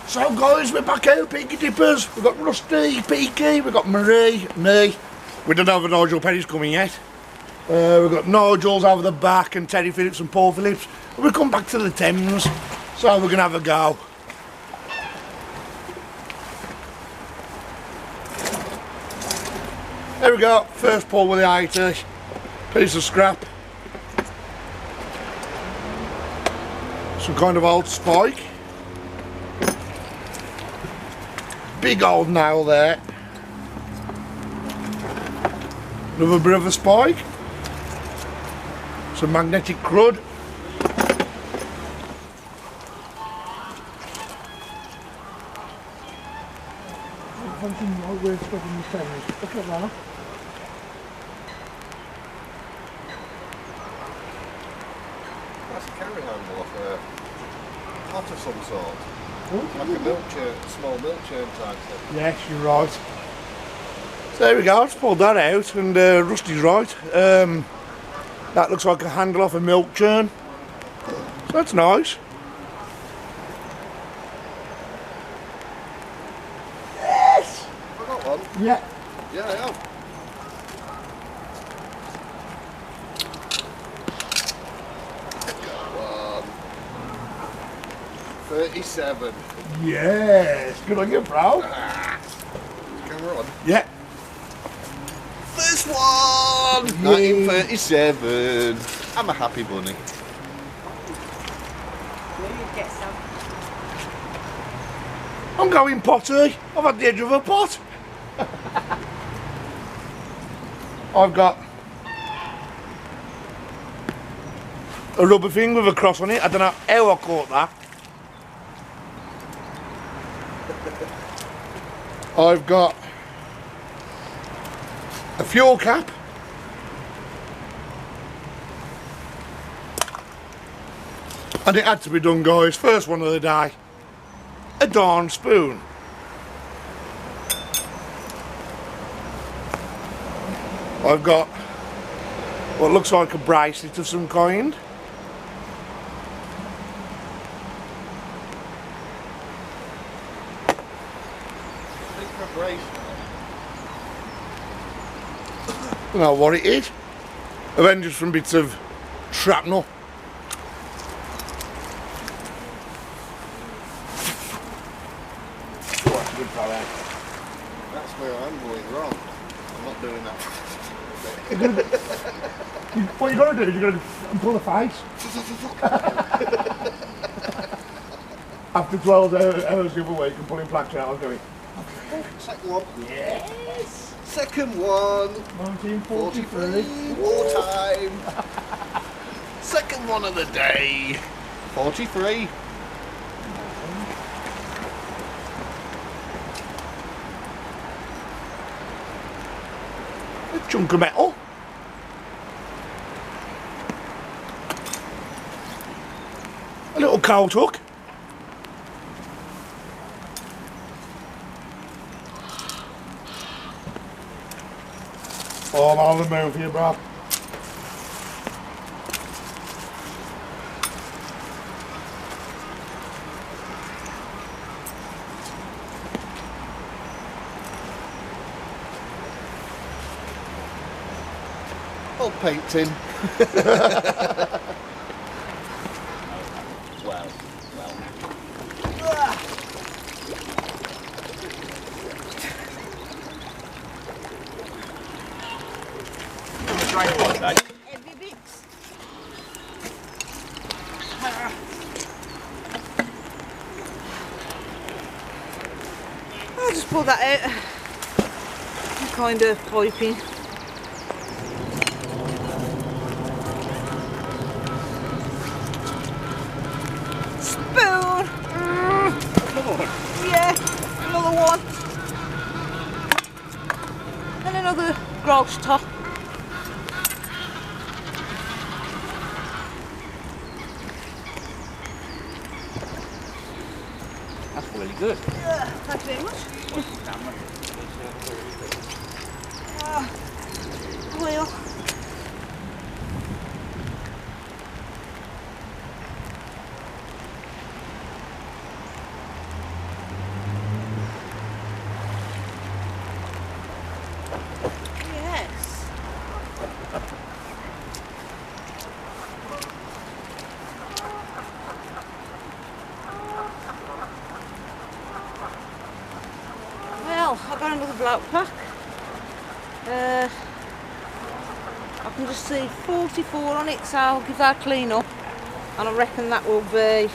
So guys, we're back out, Peaky Dippers. We've got Rusty, Peaky, we've got Marie, me. We don't have a Nigel Penny's coming yet. We've got Nigel's over the back and Teddy Phillips and Paul Phillips. We've come back to the Thames, so we're going to have a go. There we go, first pull with the 80. Piece of scrap. Some kind of old spike. Big old nail there. Another bit of a spike. Some magnetic crud. Look at that. That's a carry handle off a pot of some sort. Like a milk churn, small milk churn type thing. Yes, you're right. So there we go, I've pulled that out and Rusty's right. That looks like a handle off a milk churn. So that's nice. Yes! I got one. Yeah. Yeah, I have. Got one. 37. Yes, good on you, bro. Camera on. Yeah. First one! Yay. 1937. I'm a happy bunny. I'm going potty. I've had the edge of a pot. I've got a rubber thing with a cross on it. I don't know how I caught that. I've got a fuel cap. And it had to be done, guys. First one of the day. A darn spoon. I've got what looks like a bracelet of some kind. I don't know what it is. Avengers from bits of shrapnel. That's where I'm going wrong. I'm not doing that. What you're going to do is you're going to pull the face. After 12 hours the other week and pulling plaques out, I'm going. Second one. Yes! Second one. 1943. More time. Second one of the day. 43. A chunk of metal. A little coal hook. Oh, I'm on the move here, bro. Old paint tin. Well. Heavy bits. I'll just pull that out. Some kind of piping. Spoon. Another one. Yeah, another one. And another grouse top. That's really good. Thanks very much. Well. got another block pack. I can just see 44 on it, so I'll give that a clean up. And I reckon that will be,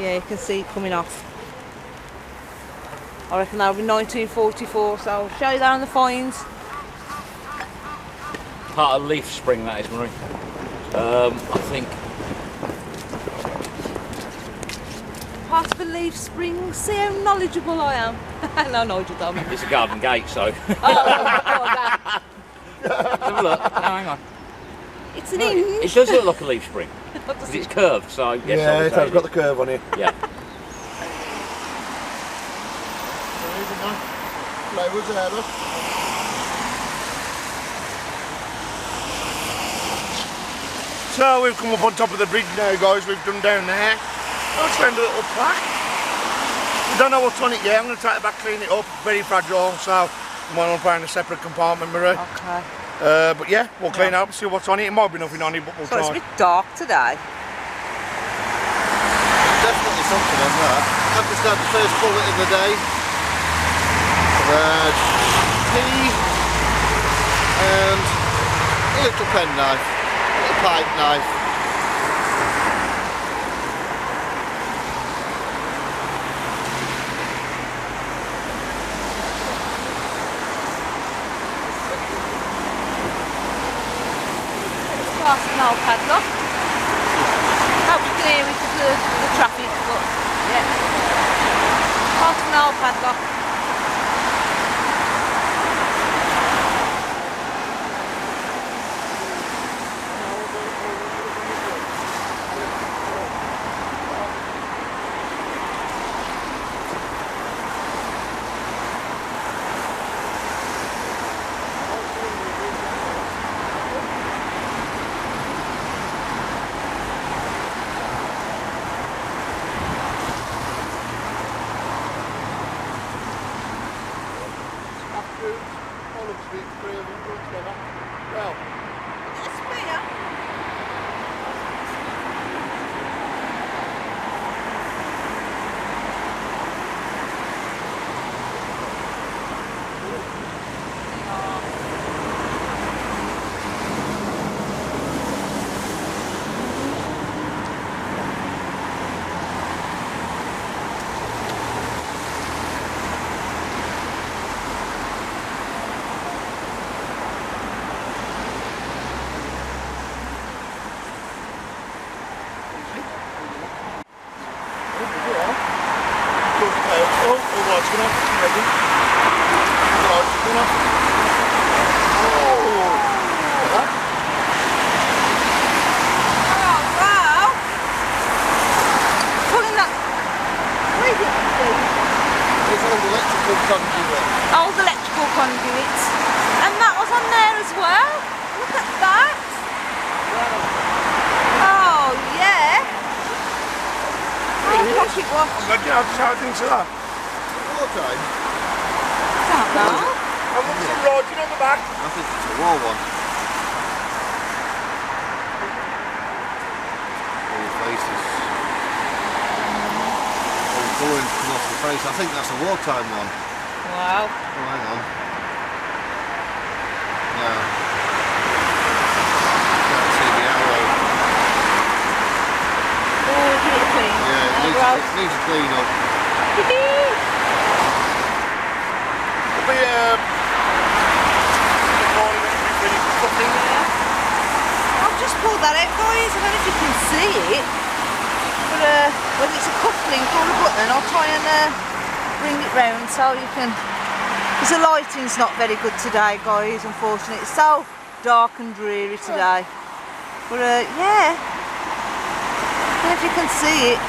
yeah, you can see it coming off. I reckon that'll be 1944, so I'll show you that on the fines. Part of leaf spring, that is, Marie. I think. Part of a leaf spring. See how knowledgeable I am. No, Nigel, don't. It's a garden gate, so. Oh, that. Have a look. No, hang on. It's an hinge. It does look like a leaf spring. Because it's curved, so yes, Yeah, it's got the curve on it. Yeah. Flowers there, look. So we've come up on top of the bridge now, guys. We've done down there. I just found a little plaque. We don't know what's on it yet. I'm going to take it back, clean it up. Very fragile, so I'm going to put in a separate compartment, Marie. Okay. But yeah, we'll clean it up, see what's on it. It might be nothing on it, but we'll So try. it's a bit dark today. Definitely something on that. I've just had the first bullet of the day. Key and a little penknife, a little pipe knife. Past an old padlock. Hope you can hear it because of the traffic, but yeah. Past an old padlock. Old electrical conduits, and that was on there as well. Look at that. Oh yeah. Oh, pocket watch. But yeah, how do you think to that? War time? Don't know. And what's the writing on the back? I think it's a war one. All the faces. All the colouring come off the face. I think that's a wartime one. Wow. Oh, hang on. No. Can't see the arrow. Oh, get it clean. Yeah, it needs a clean up. It'll be I've just pulled that out, guys. I don't know if you can see it, but whether it's a cufflink or a button, I'll try and bring it round so you can. Because the lighting's not very good today, guys. Unfortunately, it's so dark and dreary today. But yeah, I don't know if you can see it.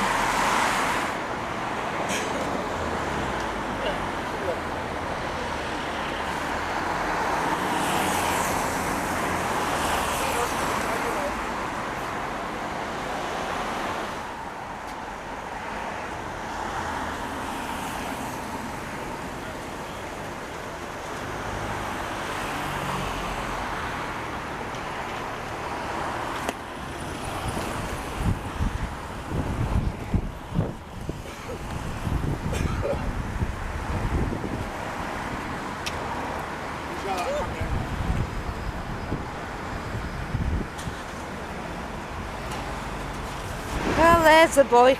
There's the bike.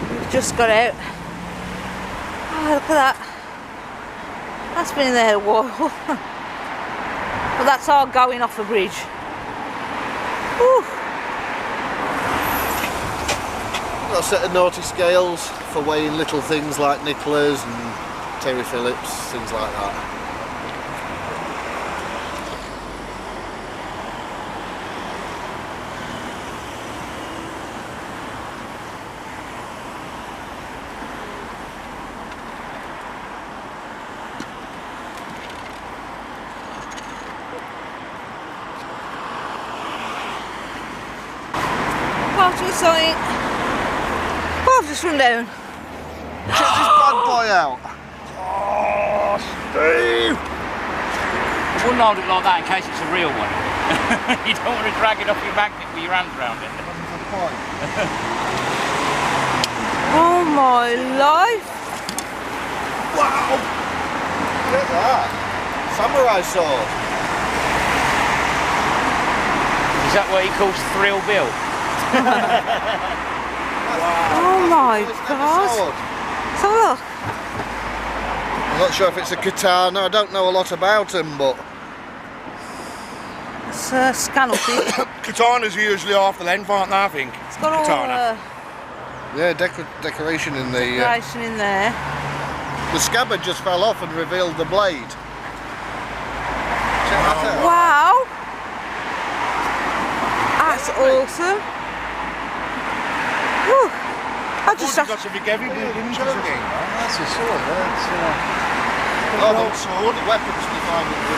We've just got out. Oh, look at that. That's been in there a while. Well, that's our going off a bridge. Whew. Got a set of naughty scales for weighing little things like nickelers and Terry Phillips, things like that. After the sign. Oh, I've just run down. Check this bad boy out. Oh, Steve! I wouldn't hold it like that in case it's a real one. You don't want to drag it off your magnet with your hands around it. Oh my life. Wow! Look at that. Samurai sword. Is that what he calls Thrill Bill? Oh my God. So look. I'm not sure if it's a katana, I don't know a lot about them, but... It's a scallopy. Katanas are usually half the length, aren't they, I think? It's got all Yeah, decoration in the... decoration in there. The scabbard just fell off and revealed the blade. Check that out. Wow. That's awesome. Whew. I just Got something heavy, didn't you? That's a sword, that's... Oh, the sword. The weapons we find in the...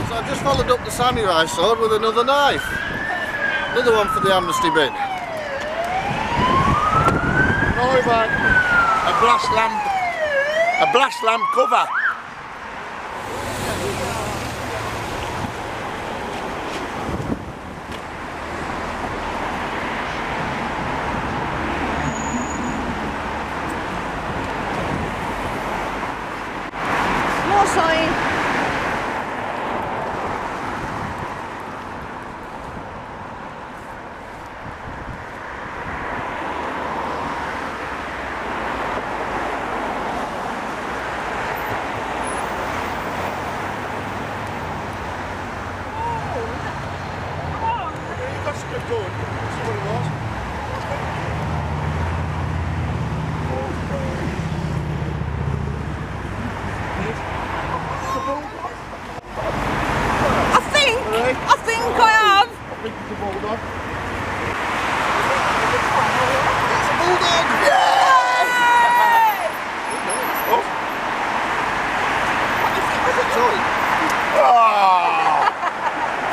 So I've just followed up the samurai sword with another knife. Another one for the amnesty bin. Knife and a blast lamp. A blast lamp cover. more sign. I think I have. I think it's a bulldog. It's a bulldog! Oh. Is it toy? Oh,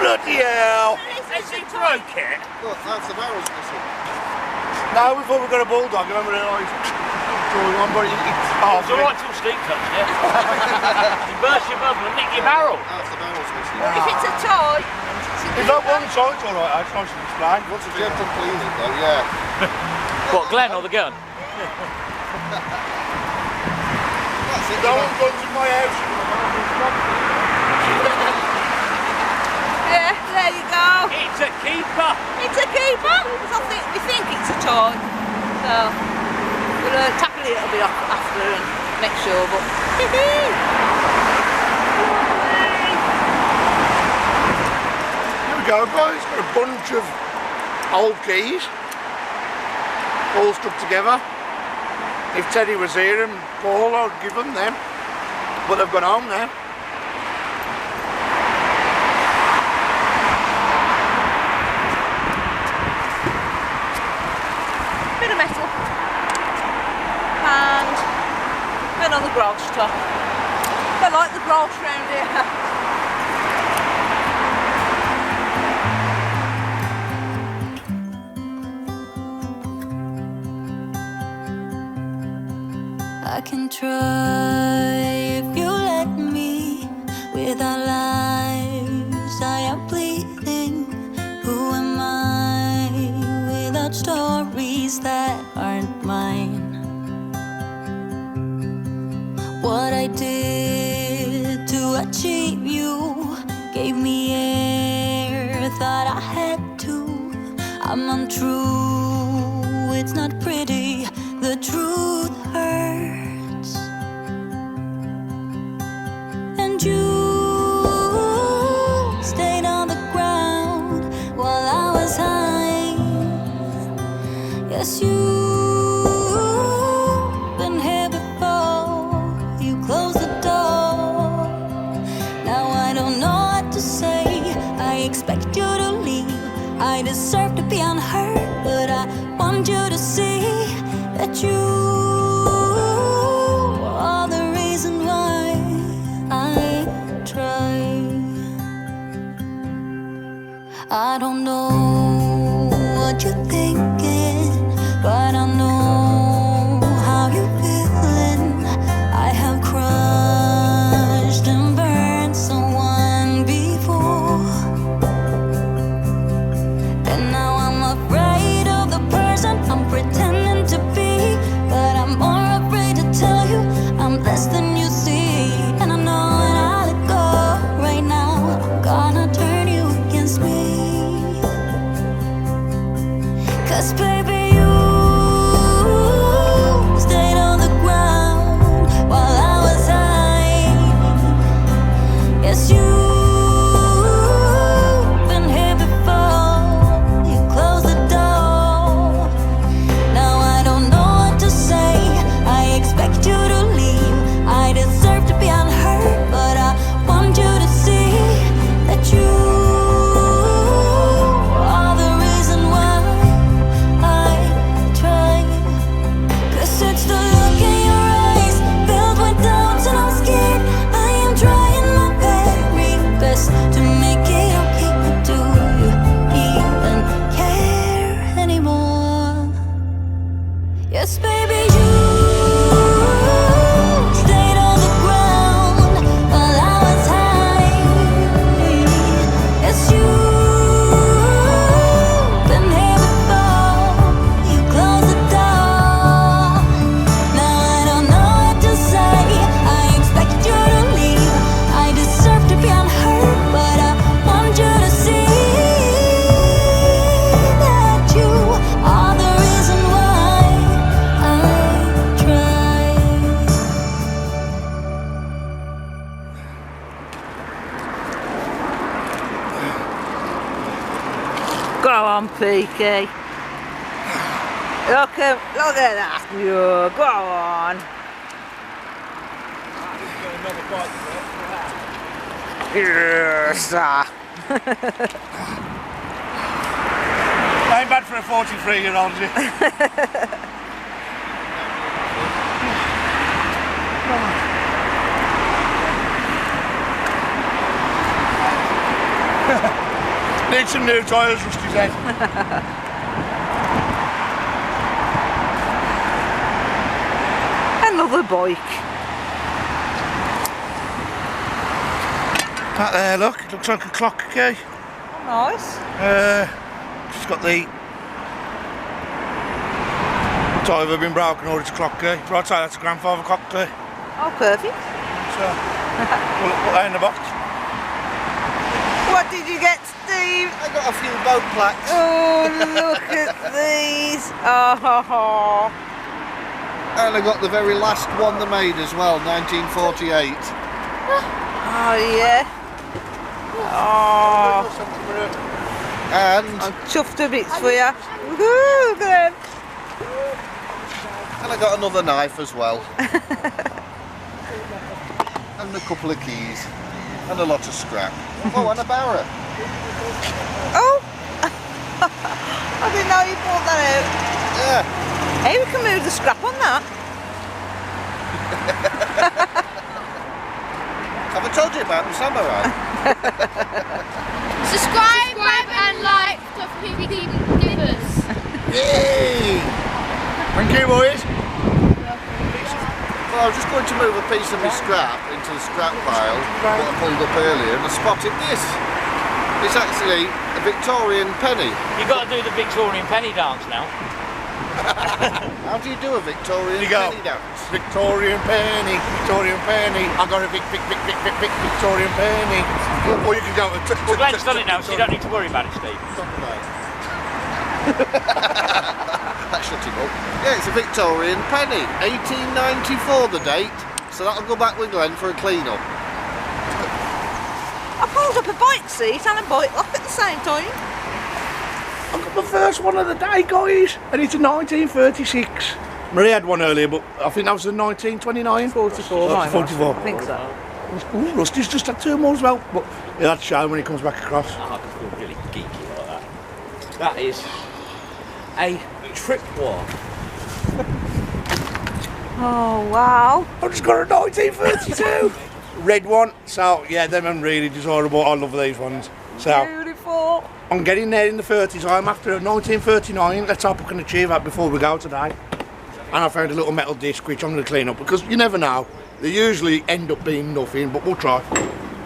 bloody hell! Has he broke it? Look, that's the barrel's missing. No, we thought we got a bulldog, and I realised drawing one, but it's half It's alright till Steve touched it. You burst your bubble and nick your barrel. That's the barrel's missing. If it's a toy, It's not one side, it's alright, it's nice to display. Once a gentle clean it though, yeah. What, Glenn or the gun? That's it. No one guns in my house. yeah, there you go. It's a keeper. It's a keeper. We think it's a toy. So we'll tackle it a little bit after and make sure. But Here we go, guys. Got a bunch of old keys, all stuck together. If Teddy was here and Paul, I'd give them, but they've gone home now. bit of metal and then on the grog top. I like the grogs round here. I can try if you let me. With our lives I am bleeding. Who am I without stories that aren't mine? What I did to achieve you gave me air, thought I had to. I'm untrue, it's not pretty, the truth hurts. And you stayed on the ground while I was high. Yes, you've been here before, you closed the door. Now I don't know what to say, I expect you to leave. I deserve to be unheard, but I want you to see that you are the reason why I try. I don't know what you're thinking, but I know how you're feeling. I have crushed and burned someone before, and now I'm afraid of the person I'm pretending to be. But I'm more afraid to tell you I'm less than you see. And I know when I let go right now, I'm gonna turn you against me. 'Cause baby, you stayed on the ground while I was high. Yes, you've been here before, you closed the door. Now I don't know what to say, I expect you to leave. I deserve to be unheard, but I want you to see that you are the reason why I try. 'Cause it's the look in your eyes, filled with doubts, and I'm scared. I am trying my very best to make it okay, but do you even care anymore? Yes, baby, you stayed on the ground while I was high. Yes, you've been here before, you closed the door. Now I don't know what to say, I expect you to leave. I deserve to be unheard, but I want you to see that you are the reason why I try. Go on, Peaky. Look at that. Yeah, go on. Yes, sir. Ain't bad for a 43-year-old, is it? Need some new tyres, Rusty's head. Another bike. That there, look, it looks like a clock key. Nice. Just got the tyre been broken, or it's a clock key. Right side, that's a grandfather clock key. Oh, perfect. So, we'll put that in the box. What did you get, Steve? I got a few boat plaques. Oh, look at these. Oh. And I got the very last one they made as well, 1948. Oh, yeah. Oh. And I'm chuffed to bits for you. Woohoo, then. I got another knife as well. And a couple of keys. And a lot of scrap. Oh, and a barra. Oh. I didn't know you pulled that out. Yeah. Hey, we can move the scrap on that. Have I told you about the samurai? Subscribe and like to Peaky Dippers. Yay! Thank you, boys. Well, I was just going to move a piece of my scrap into the scrap pile, what I pulled up earlier, and I spotted this. It's actually a Victorian penny. You've got to do the Victorian penny dance now. How do you do a Victorian You go. penny dance? Victorian penny, Victorian penny. I got a Victorian penny. Or you can go. Well, Glenn's done it now, so you don't need to worry about it, Steve. Something like that. That shut him up. Yeah, it's a Victorian penny. 1894 the date. So that'll go back with Glenn for a clean-up. I pulled up a bike seat and a bike lock at the same time. I got my first one of the day, guys, and it's a 1936. Marie had one earlier, but I think that was a 1929. 44, mine was. 44. I think so. Ooh, Rusty's just had 2 more as well, but he'll have to show him when he comes back across. I can feel really geeky like that. That is a tripwire. Oh, wow. I've just got a 1932 red one. So yeah, them are really desirable. I love these ones. So Beautiful. I'm getting there in the 30s. I'm after a 1939. Let's hope I can achieve that before we go today. And I found a little metal disc which I'm going to clean up because you never know. They usually end up being nothing, but we'll try.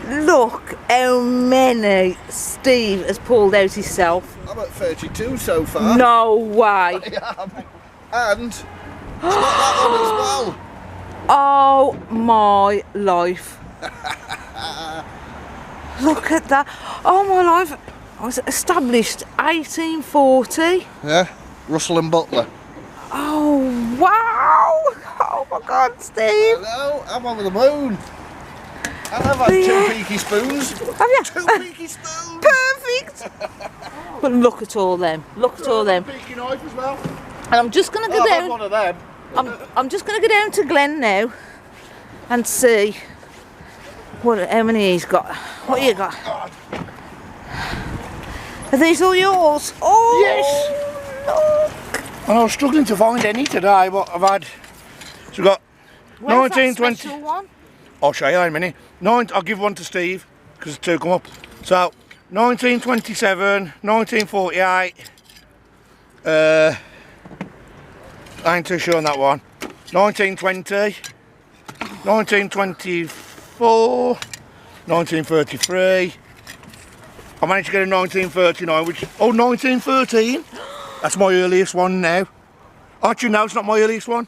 Look how many Steve has pulled out himself. I'm at 32 so far. No way. I am. And it's got that one as well. Oh my life. Look at that. Oh my life. I was established 1840. Yeah, Russell and Butler. Oh wow. Oh my God, Steve. Hello, I'm on the moon. And I've had 2 Peaky spoons. Have you? 2 Peaky spoons. Perfect. But look at all them. Look at all them. Peaky knife as well. And I'm just going to go I've had down. one of them. I'm just going to go down to Glenn now and see how many he's got. What you got? Are these all yours? Oh, Yes. Look. And I was struggling to find any today, but I've had. So we've got Where's that 1920. special one? I'll show you in a minute. I'll give one to Steve because 2 come up. So 1927, 1948. I ain't too sure on that one. 1920, 1924, 1933. I managed to get a 1939, which 1913. That's my earliest one now. Actually, no, it's not my earliest one.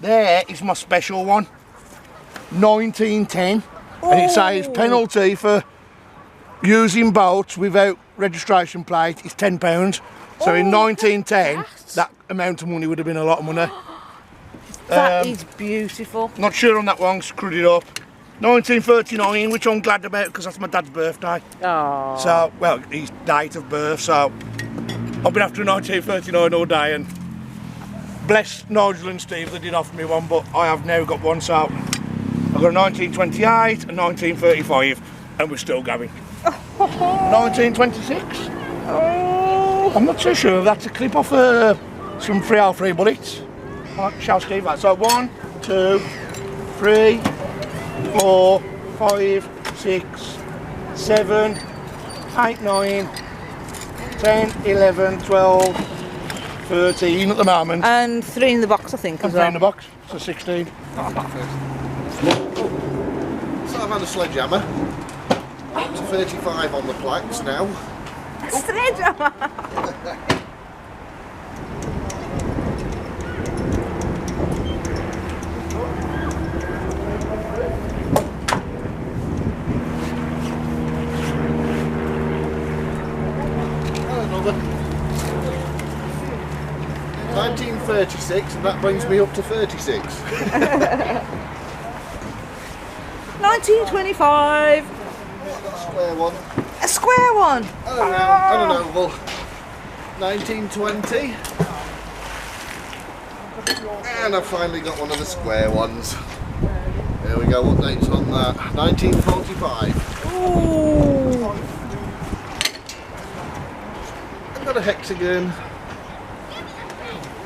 There is my special one. 1910, and it says penalty for using boats without registration plate is £10. So in 1910, that amount of money would have been a lot of money. That is beautiful. Not sure on that one, screwed it up. 1939, which I'm glad about because that's my dad's birthday. Oh. So, well, his date of birth, so I've been after a 1939 all day, and bless Nigel and Steve, they did offer me one, but I have now got one, so I've got a 1928, a 1935, and we're still going. 1926? Oh. I'm not too sure if that's a clip off some 303 bullets. I'll show Steve that. So 1, 2, 3, 4, 5, 6, 7, 8, 9, 10, 11, 12, 13 at the moment. And 3 in the box, I think, And as 3 well. in the box, so 16. So I've had a sledgehammer. Up to 35 on the plaques now. Sledgehammer. Another. 1936, and that brings me up to 36. 1925. Square one. A square one. And an oval. 1920. And I've finally got one of the square ones. There we go, what date's on that? 1945. Ooh. I've got a hexagon.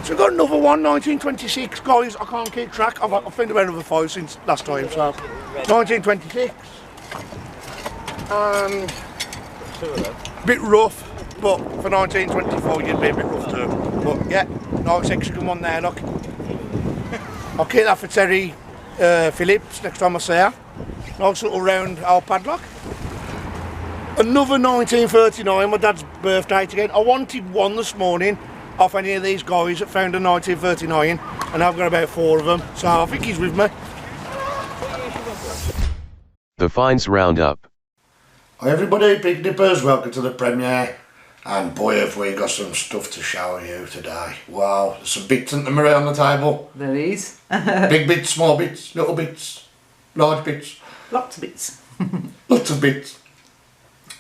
So we've got another one, 1926. Guys, I can't keep track. I've found about another 5 since last time, so 1926. A bit rough, but for 1924 you'd be a bit rough too. But yeah, nice hexagon one there, look. I'll keep that for Terry Phillips next time I see her. Nice little round old padlock. Another 1939, my dad's birthday again. I wanted one this morning off any of these guys that found a 1939, and I've got about 4 of them, so I think he's with me. The Finds Roundup. Hi everybody, Big Nippers, welcome to the premiere. And boy, have we got some stuff to show you today. Wow, there's some bits in the Marie on the table. There is. Big bits, small bits, little bits, large bits. Lots of bits. Lots of bits.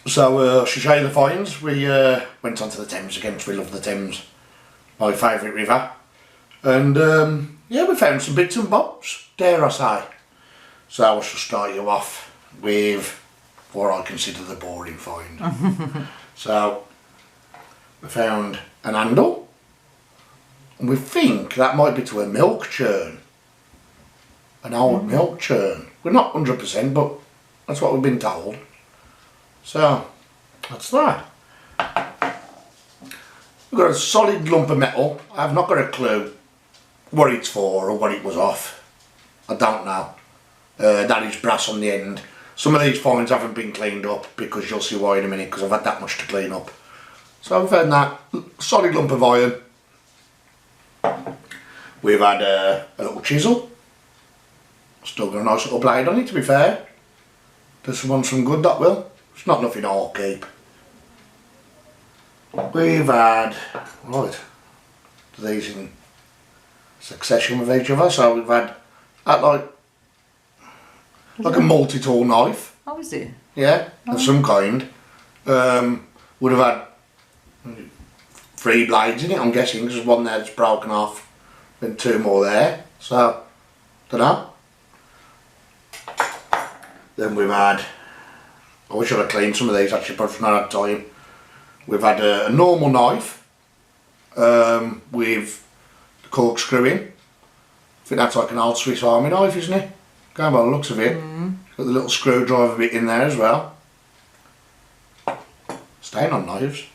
So, to show you the finds, we went onto the Thames again, because we love the Thames. My favourite river. And, yeah, we found some bits and bobs, dare I say. So I shall start you off with what I consider the boring find. So, we found an handle, and we think that might be to a milk churn. An old milk churn. We're not 100%, but that's what we've been told. So, that's that. We've got a solid lump of metal. I've not got a clue what it's for or what it was off. I don't know. That is brass on the end. Some of these finds haven't been cleaned up, because you'll see why in a minute, because I've had that much to clean up. So I've found that solid lump of iron. We've had a little chisel. Still got a nice little blade on it, to be fair. Does someone some good, that will. It's not nothing I'll keep. We've had, right, these in succession with each other. So we've had that like a multi-tool knife. Oh, is it? Yeah, of some kind. Would have had 3 blades in it, I'm guessing, because there's one there that's broken off, then 2 more there. So, dunno. Then we've had, I wish I'd have cleaned some of these actually, but I've not had time. We've had a normal knife with the corkscrew in. I think that's like an old Swiss Army knife, isn't it? Going by the looks of it. Got the little screwdriver bit in there as well. Staying on knives.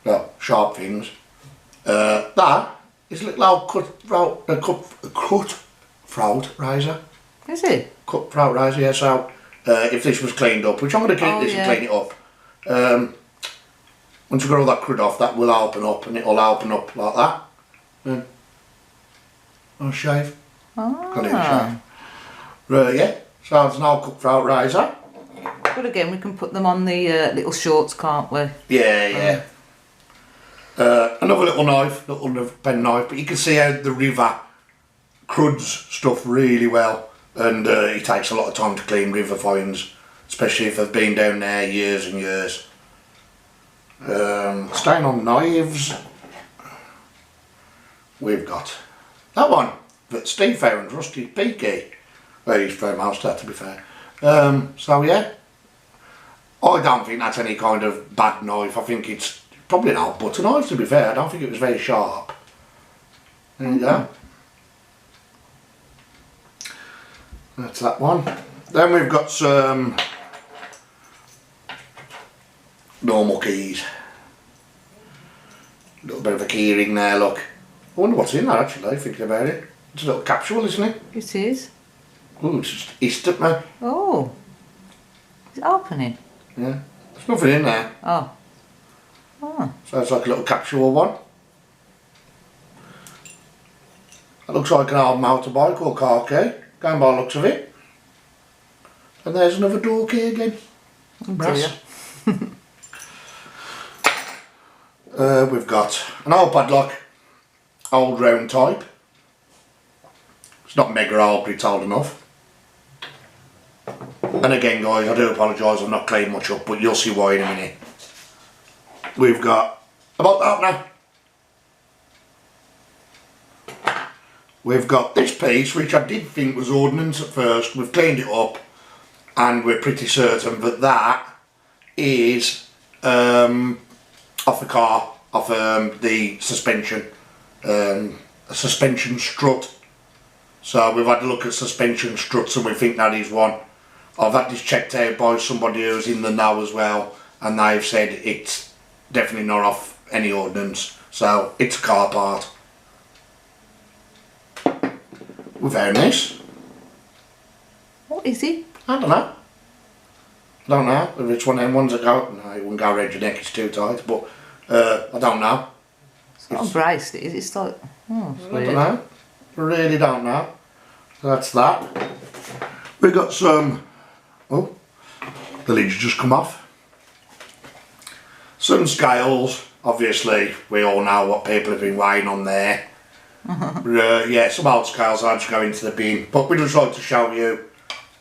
Well, sharp things. That is a little old cutthroat razor. Is it? Cutthroat razor, yeah. So if this was cleaned up, which I'm going to keep this and clean it up. Once we've got all that crud off, that will open up, and it'll open up like that. I'll shave. Got it shave. Right, yeah. So it's an old cutthroat razor. But again, we can put them on the little shorts, can't we? Yeah, yeah. Another little knife, little pen knife, but you can see how the river cruds stuff really well, and it takes a lot of time to clean river finds, especially if they've been down there years and years. Staying on knives, we've got that one that Steve found, rusty Peaky. Well, he's found most of that, to be fair. So yeah, I don't think that's any kind of bad knife. I think it's probably an old butter knife, to be fair. I don't think it was very sharp. There you go. That's that one. Then we've got some normal keys. A little bit of a key ring there, look. I wonder what's in there actually, thinking about it. It's a little capsule, isn't it? It is. Ooh, it's just instant, man. Oh. Is it opening? Yeah. There's nothing in there. Oh. Oh. So it's like a little capsule one. That looks like an old motorbike or car key, going by the looks of it. And there's another door key again. Brass. We've got an old padlock, old round type. It's not mega old, but it's old enough. And again guys, I do apologise, I've not cleaned much up, but you'll see why in a minute. We've got a bolt opener. We've got this piece, which I did think was ordnance at first. We've cleaned it up and we're pretty certain that that is off the car, off the suspension, a suspension strut. So we've had a look at suspension struts and we think that is one. I've had this checked out by somebody who's in the know as well, and they've said it's definitely not off any ordnance, so it's a car part. We found this. What is it? I don't know. I don't know if it's one of them ones that go, no, it wouldn't go around your neck, it's too tight, but I don't know. It's not a brace, it is. It's like, oh, it's I weird. don't know. I really don't know. So that's that. We got some, oh, the lid's just come off. Some scales, obviously, we all know what people have been weighing on there. Yeah, some old scales I'll just go into the bin, but we just like to show you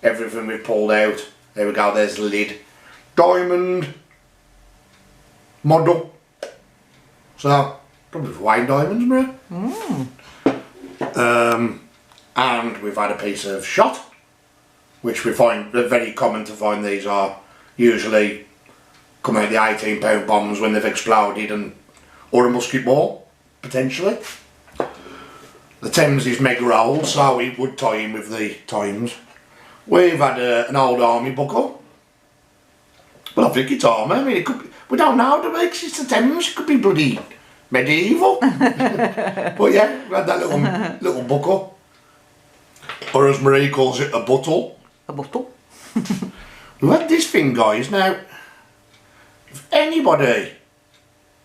everything we've pulled out. There we go, there's the lid. Diamond model. So, probably for weighing diamonds, Maria. And we've had a piece of shot, which we find very common to find. These are usually come out the 18-pound bombs when they've exploded, or a musket ball, potentially. The Thames is mega old, so it would tie in with the times. We've had an old army buckle. Well, I think it's army. I mean, it could be, we don't know, do we? 'Cause it's the Thames. It could be bloody medieval. But yeah, we had that little buckle. Or as Marie calls it, a buttle. A bottle. We've had this thing, guys. Now, if anybody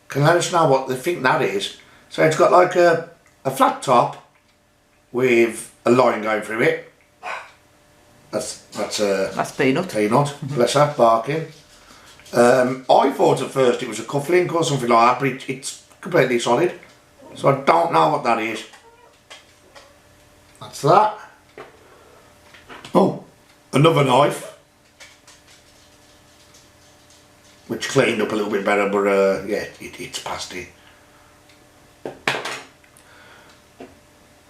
can let us know what they think that is. So it's got like a flat top with a line going through it. That's Peanut. Peanut, bless her, barking. I thought at first it was a cufflink or something like that, but it's completely solid. So I don't know what that is. That's that. Oh, another knife, which cleaned up a little bit better, but yeah, it's past it.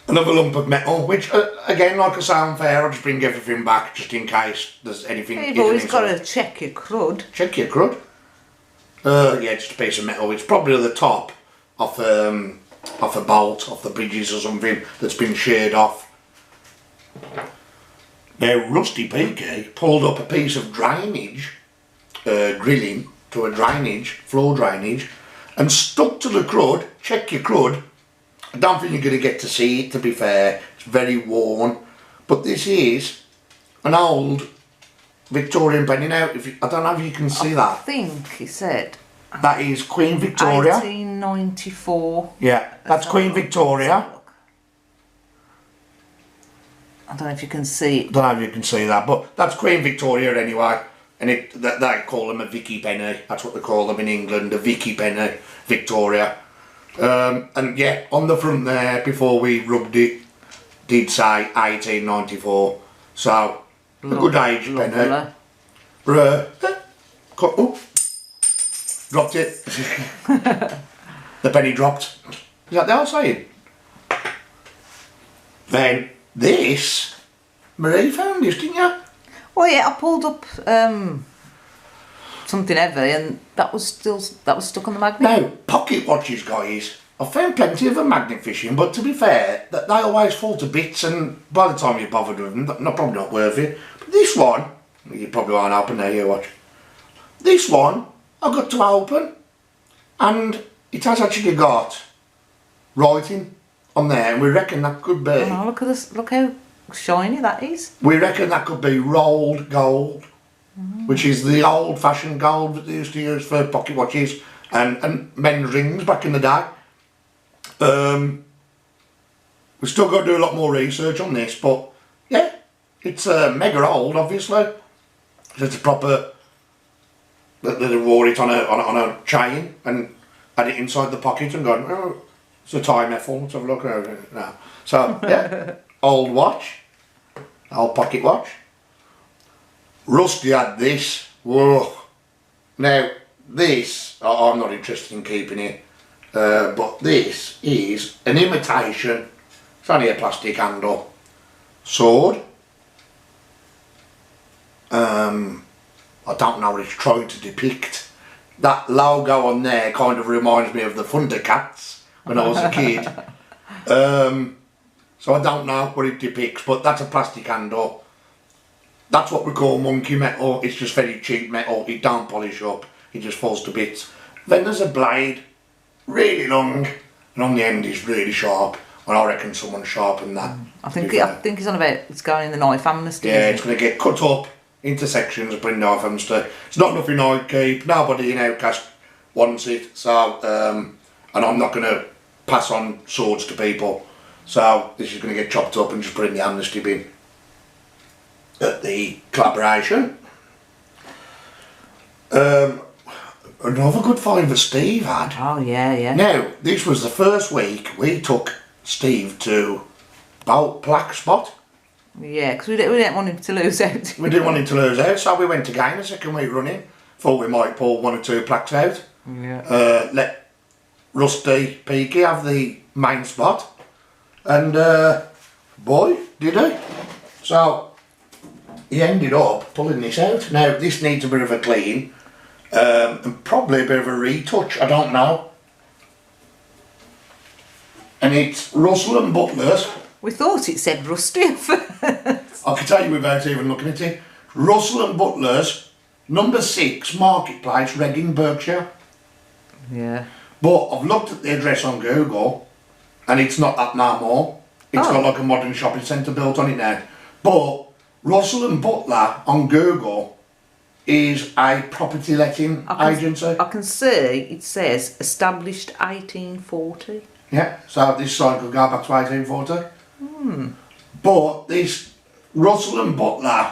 Another lump of metal, which again, like a sound fair, I'll just bring everything back just in case there's anything. You've always got to check your crud. Check your crud. Yeah, just a piece of metal. It's probably at the top off a bolt, off the bridges or something that's been sheared off. Now, Rusty Peaky pulled up a piece of drainage, grilling to a drainage, floor drainage, and stuck to the crud. Check your crud. I don't think you're going to get to see it, to be fair. It's very worn. But this is an old Victorian penny. Now, I don't know if you can see that. I think he said. That is Queen Victoria. 1894. Yeah, that's Queen Victoria. I don't know if you can see it. Don't know if you can see that, but that's Queen Victoria anyway. And they call them a Vicky penny. That's what they call them in England, a Vicky penny, Victoria. And yeah, on the front there, before we rubbed it, did say 1894. So, a good age penny. Oh, dropped it. The penny dropped. Is that the outside? Then this, Marie found this, didn't you? Well, yeah, I pulled up something heavy, and that was stuck on the magnet. Now, pocket watches, guys. I've found plenty of them magnet fishing, but to be fair, they always fall to bits, and by the time you're bothered with them, they're probably not worth it. But this one, you probably won't open there, you watch. This one, I got to open, and it has actually got writing on there, and we reckon that could be. Oh, look at this! Look how shiny that is. We reckon that could be rolled gold, which is the old-fashioned gold that they used to use for pocket watches and men's rings back in the day. We've still got to do a lot more research on this, but yeah, it's mega old, obviously. It's a proper. They wore it on a chain and had it inside the pocket and gone, oh, it's a time effort, let's have a look at it now. So, yeah, old watch, old pocket watch. Rusty had this. Whoa. Now, this, I'm not interested in keeping it, but this is an imitation, it's only a plastic handle, sword. I don't know what it's trying to depict. That logo on there kind of reminds me of the Thundercats when I was a kid. So I don't know what it depicts, but that's a plastic handle. That's what we call monkey metal. It's just very cheap metal. It don't polish up. It just falls to bits. Then there's a blade, really long, and on the end is really sharp. And I reckon someone sharpened that. I think it's on about, it's going in the knife amnesty. Yeah, it's going to get cut up into sections and bring knife amnesty. It's not nothing I keep. Nobody in Outcast wants it. So, and I'm not going to pass on swords to people. So this is going to get chopped up and just put in the amnesty bin. At the collaboration. Another good find that Steve had. Oh, yeah, yeah. Now, this was the first week we took Steve to Bolt Plaque Spot. Yeah, because we didn't want him to lose out. We didn't want him to lose out, so we went again a second week running. Thought we might pull 1 or 2 plaques out. Yeah. Let Rusty Peaky have the main spot. And boy, did he. So he ended up pulling this out. Now this needs a bit of a clean and probably a bit of a retouch, I don't know. And it's Russell and Butler's. We thought it said Rusty at first. I can tell you without even looking at it. Russell and Butler's, number 6 Marketplace, Reading, Berkshire. Yeah. But I've looked at the address on Google and it's not that no more. It's got like a modern shopping centre built on it now. But Russell and Butler on Google is a property letting agency. I can see it says established 1840. Yeah, so this site could go back to 1840. But this Russell and Butler,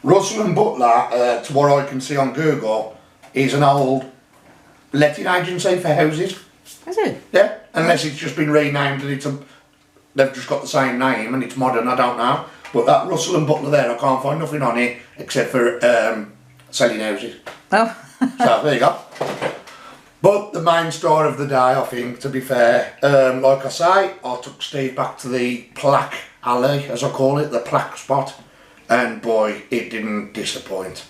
Russell and Butler, to what I can see on Google, is an old letting agency for houses. Is it? Yeah, unless it's just been renamed and they've just got the same name and it's modern, I don't know. But that Russell and Butler there, I can't find nothing on it except for selling houses. Oh. So there you go. But the main story of the day, I think, to be fair, like I say, I took Steve back to the plaque alley, as I call it, the plaque spot, and boy, it didn't disappoint.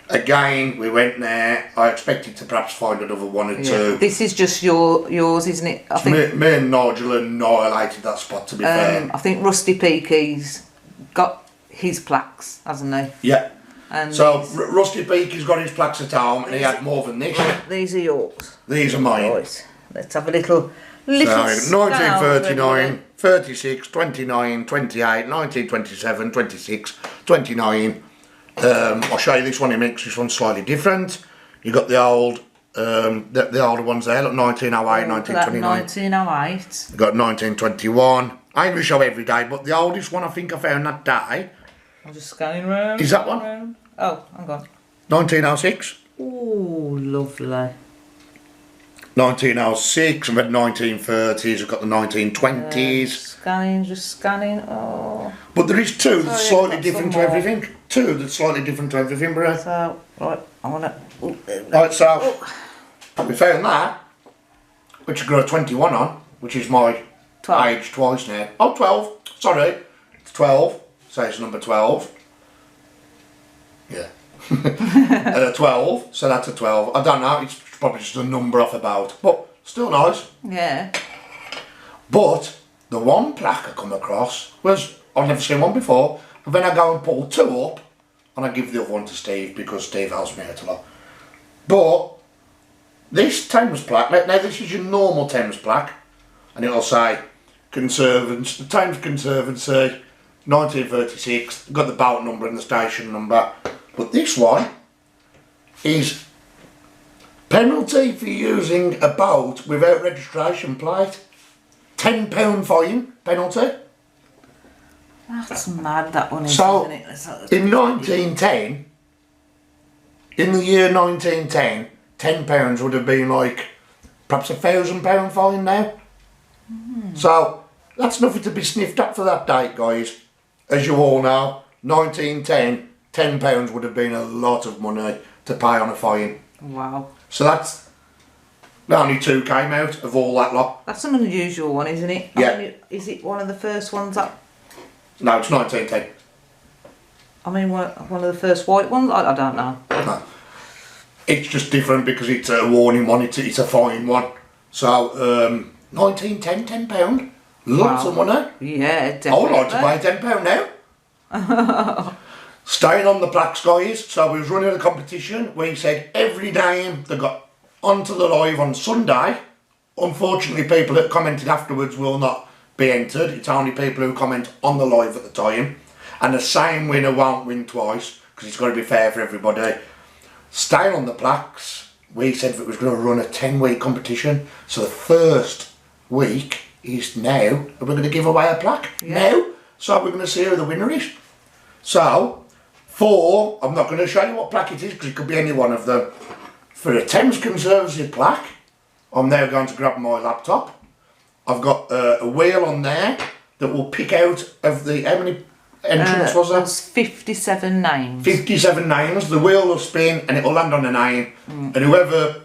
Again, we went there. I expected to perhaps find another 1 or 2. This is just yours, isn't it? I think Me and Nigel annihilated that spot, to be fair. I think Rusty Peaky's got his plaques, hasn't he? Yeah. And So Rusty Peaky's got his plaques at home, and he had more than this. these are yours. These are mine. Right. Let's have a little So, scout, 1939, everybody. 36, 29, 28, 1927, 26, 29. I'll show you this one in mix. This one's slightly different. You got the old, the older ones there, like 1908, 1929. 1908. You got 1921. I ain't gonna show every day, but the oldest one I think I found that day. I'm just scanning round. Is that one? Round. Oh, hang on. 1906. Oh, lovely. 1906, I've got 1930s, I've got the 1920s. Scanning, just scanning. Oh. But there is 2 that's Sorry, I've slightly got different to some more. everything. 2 that's slightly different to everything, bro. So, right, I want to. Right, so we found that, which I got a 21 on, which is my 12. age twice now. Oh, 12, sorry, it's 12, so it's number 12. Yeah. 12, so that's a 12. I don't know, it's probably just a number off about, but still nice. Yeah. But the one plaque I come across was, I've never seen one before, and then I go and pull 2 up, and I give the other one to Steve because Steve helps me out a lot. But this Thames plaque, now this is your normal Thames plaque, and it'll say Conservancy, Thames Conservancy, 1936, got the boat number and the station number. But this one is penalty for using a boat without registration plate. £10 fine penalty. That's mad, that one is, So, isn't it? Let's have a look. in 1910, in the year 1910, £10 would have been like perhaps £1,000 fine now. So that's nothing to be sniffed at for that date, guys. As you all know, 1910, £10 would have been a lot of money to pay on a fine. Wow. So that's only 2 came out of all that lot. That's an unusual one, isn't it? Yeah. I mean, is it one of the first ones that... No, it's 1910. I mean, one of the first white ones? I don't know. No. It's just different because it's a warning one, it's a fine one. So, 1910, £10. Lots of money. Yeah, I definitely. would like to pay £10 now. Staying on the plaques, guys. So we was running a competition. We said every name that got onto the live on Sunday. Unfortunately, people that commented afterwards will not be entered. It's only people who comment on the live at the time. And the same winner won't win twice because it's got to be fair for everybody. Staying on the plaques, we said that we was going to run a 10-week competition. So the first week is now, and we're going to give away a plaque now. So we're going to see who the winner is. So, I'm not going to show you what plaque it is because it could be any one of them. For a Thames Conservancy plaque, I'm now going to grab my laptop. I've got a wheel on there that will pick out of the, how many entrance was there? 57 names. 57 names. The wheel will spin and it will land on a name. And whoever's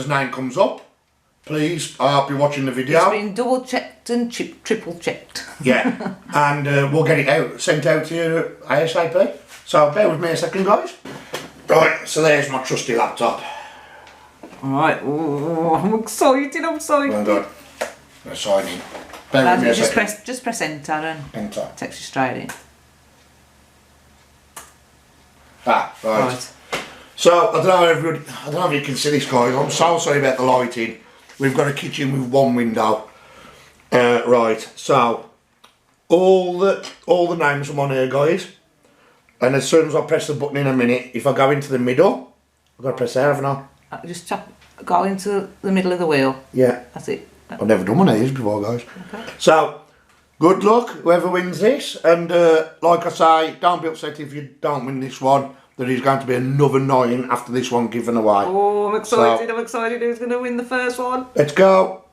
name comes up, please, I'll be watching the video. It's been double checked and triple checked. Yeah, and we'll get it sent out to you ASAP. So bear with me a second, guys. Right, so there's my trusty laptop. Alright, I'm excited, Well done. I'm signing. Bear with me a second. Just press enter and Enter. takes you straight in. Ah, right. So, I don't know if you can see this, guys. I'm so sorry about the lighting. We've got a kitchen with one window. Right, so all the names are on here, guys. And as soon as I press the button in a minute, if I go into the middle, I've got to press there, haven't I? Just go into the middle of the wheel. Yeah. That's it. I've never done one of these before, guys. Okay. So, good luck, whoever wins this. And like I say, don't be upset if you don't win this one. There is going to be another 9 after this one given away. Oh, I'm excited, So, I'm excited. Who's going to win the first one? Let's go.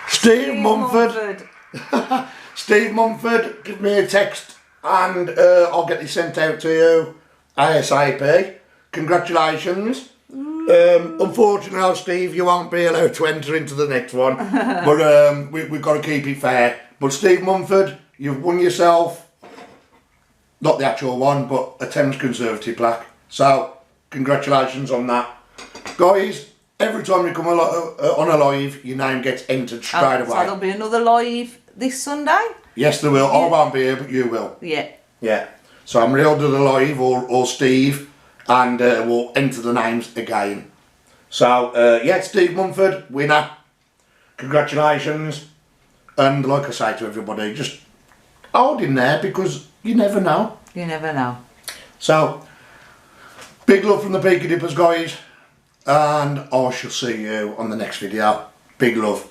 Steve Mumford. Steve Mumford, give me a text and I'll get this sent out to you ASAP. Congratulations. Unfortunately, Steve, you won't be allowed to enter into the next one. But we've got to keep it fair. But Steve Mumford, you've won yourself, not the actual one, but a Thames Conservancy plaque. So, congratulations on that. Guys, every time you come on a live, your name gets entered straight away. So there'll be another live this Sunday? Yes, there will. I won't be here, but you will. Yeah. Yeah. So I'm going to do the live, or Steve, and we'll enter the names again. So, yeah, Steve Mumford, winner. Congratulations. And like I say to everybody, just hold in there because you never know. You never know. So, big love from the Peaky Dippers, guys. And I shall see you on the next video. Big love.